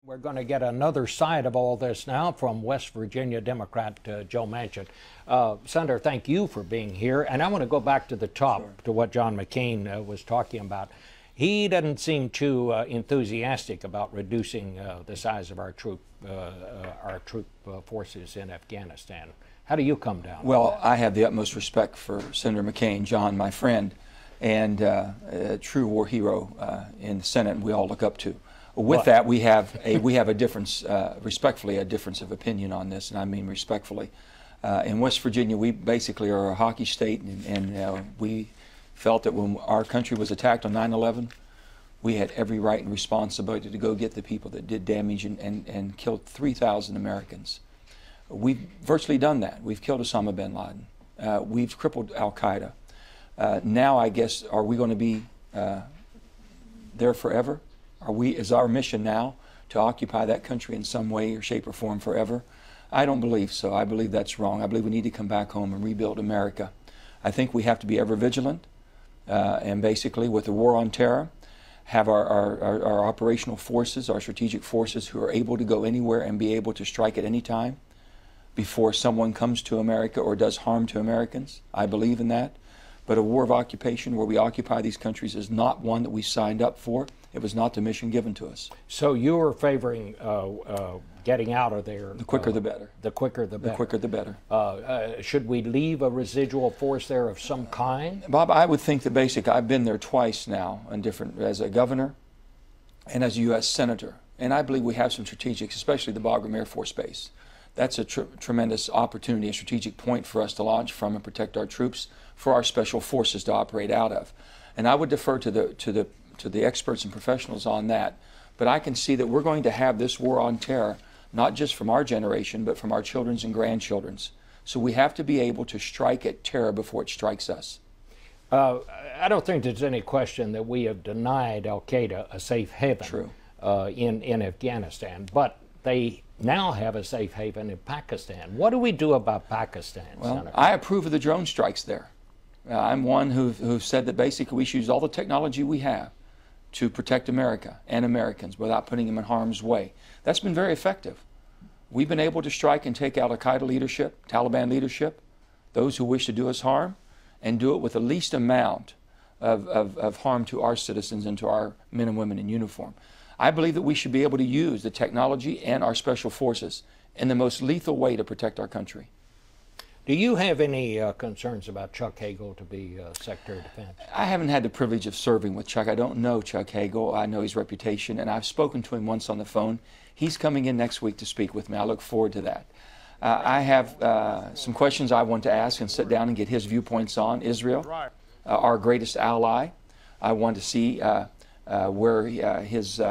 We're going to get another side of all this now from West Virginia Democrat Joe Manchin. Senator, thank you for being here. And I want to go back to the top, Sure. to what John McCain was talking about. He doesn't seem too enthusiastic about reducing the size of our troop forces in Afghanistan. How do you come down? Well, I have the utmost respect for Senator McCain, John, my friend, and a true war hero in the Senate, and we all look up to. With that, we have a difference, respectfully, a difference of opinion on this, and I mean respectfully. In West Virginia, we basically are a hockey state, and we felt that when our country was attacked on 9/11, we had every right and responsibility to go get the people that did damage and killed 3,000 Americans. We've virtually done that. We've killed Osama bin Laden. We've crippled Al-Qaeda. Now, I guess, are we going to be there forever? Is our mission now to occupy that country in some way or shape or form forever? I don't believe so. I believe that's wrong. I believe we need to come back home and rebuild America. I think we have to be ever vigilant, and basically with the war on terror, have our operational forces, our strategic forces who are able to go anywhere and be able to strike at any time before someone comes to America or does harm to Americans. I believe in that. But a war of occupation where we occupy these countries is not one that we signed up for. It was not the mission given to us. So you are favoring getting out of there. The quicker the better. The quicker the better. The quicker the better. Should we leave a residual force there of some kind? Bob, I would think that basically I've been there twice now as a governor and as a U.S. Senator. And I believe we have some strategics, especially the Bagram Air Force Base. That's a tremendous opportunity, a strategic point for us to launch from and protect our troops, for our special forces to operate out of. And I would defer to the experts and professionals on that. But I can see that we're going to have this war on terror, not just from our generation, but from our children's and grandchildren's. So we have to be able to strike at terror before it strikes us. I don't think there's any question that we have denied Al-Qaeda a safe haven. True. In Afghanistan. But they now have a safe haven in Pakistan. What do we do about Pakistan, Well, Senator? I approve of the drone strikes there. I'm one who said that basically we should use all the technology we have to protect America and Americans without putting them in harm's way. That's been very effective. We've been able to strike and take out Al-Qaeda leadership, Taliban leadership, those who wish to do us harm, and do it with the least amount of harm to our citizens and to our men and women in uniform. I believe that we should be able to use the technology and our special forces in the most lethal way to protect our country. Do you have any concerns about Chuck Hagel to be Secretary of Defense? I haven't had the privilege of serving with Chuck. I don't know Chuck Hagel. I know his reputation, and I've spoken to him once on the phone. He's coming in next week to speak with me. I look forward to that. I have some questions I want to ask and sit down and get his viewpoints on Israel, our greatest ally. I want to see where his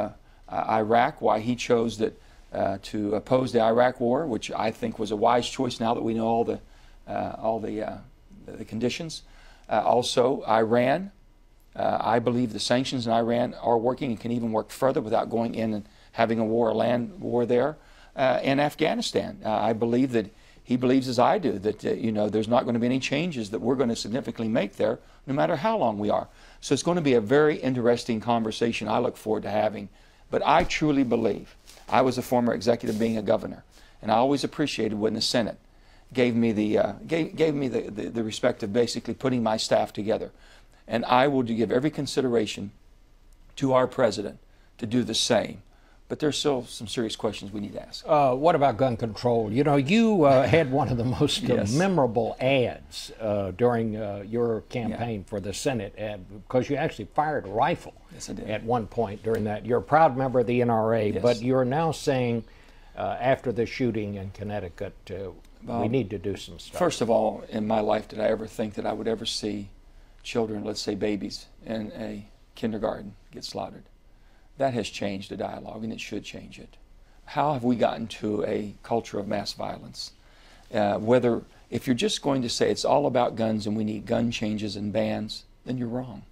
Iraq, why he chose to oppose the Iraq War, which I think was a wise choice now that we know all the conditions. Also, Iran. I believe the sanctions in Iran are working and can even work further without going in and having a war, a land war there. And Afghanistan. I believe that he believes, as I do, that there's not going to be any changes that we're going to significantly make there, no matter how long we are. So it's going to be a very interesting conversation I look forward to having. But I truly believe, I was a former executive being a governor, and I always appreciated when the Senate gave me the respect of basically putting my staff together. And I will give every consideration to our president to do the same. But there's still some serious questions we need to ask. What about gun control? You know, you had one of the most Yes. memorable ads during your campaign for the Senate, because you actually fired a rifle. Yes, I did. At one point during that. You're a proud member of the NRA, Yes. but you're now saying after the shooting in Connecticut, we need to do some stuff. First of all, in my life, did I ever think that I would ever see children, let's say babies, in a kindergarten get slaughtered? That has changed the dialogue, and it should change it. How have we gotten to a culture of mass violence? If you're just going to say it's all about guns and we need gun changes and bans, then you're wrong.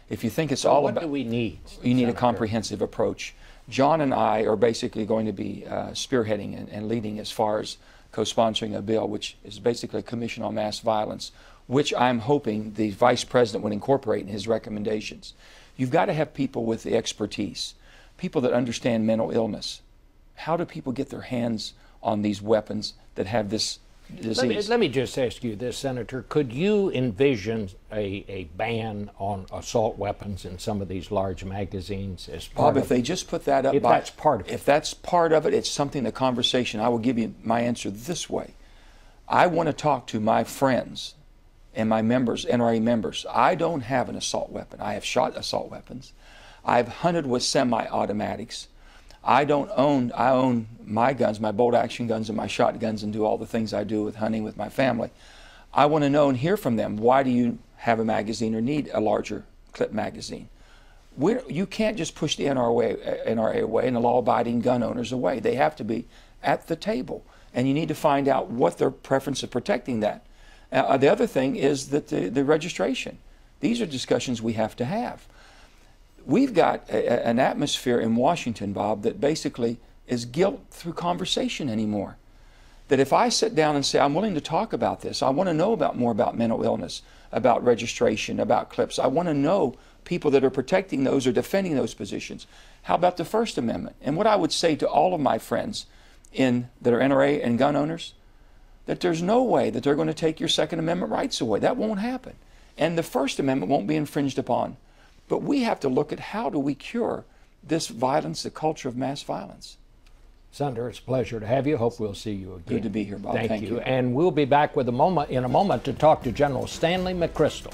If you think it's all about... What do we need? You need a comprehensive approach. John and I are basically going to be spearheading and leading as far as co-sponsoring a bill, which is basically a commission on mass violence, which I'm hoping the Vice President would incorporate in his recommendations. You've got to have people with the expertise, people that understand mental illness, how do people get their hands on these weapons that have this disease? Let me just ask you this, Senator. Could you envision a ban on assault weapons in some of these large magazines as part Bob, if they just put that up, if that's part of it? If that's part of it, it's something, the conversation. I will give you my answer this way. I want to talk to my friends and my members, NRA members. I don't have an assault weapon. I have shot assault weapons. I've hunted with semi-automatics. I own my guns, my bolt-action guns and my shotguns, and do all the things I do with hunting with my family. I want to know and hear from them, why do you have a magazine or need a larger clip magazine? You can't just push the NRA away and the law-abiding gun owners away. They have to be at the table, and you need to find out what their preference of protecting that. The other thing is that the registration. These are discussions we have to have. We've got an atmosphere in Washington, Bob, that basically is guilt through conversation anymore. That if I sit down and say, I'm willing to talk about this, I want to know more about mental illness, about registration, about clips. I want to know people that are protecting those or defending those positions. How about the First Amendment? And what I would say to all of my friends that are NRA and gun owners, that there's no way that they're going to take your Second Amendment rights away. That won't happen. And the First Amendment won't be infringed upon. But we have to look at how do we cure this violence, the culture of mass violence. Senator, it's a pleasure to have you. Hope we'll see you again. Good to be here, Bob. Thank you. And we'll be back in a moment to talk to General Stanley McChrystal.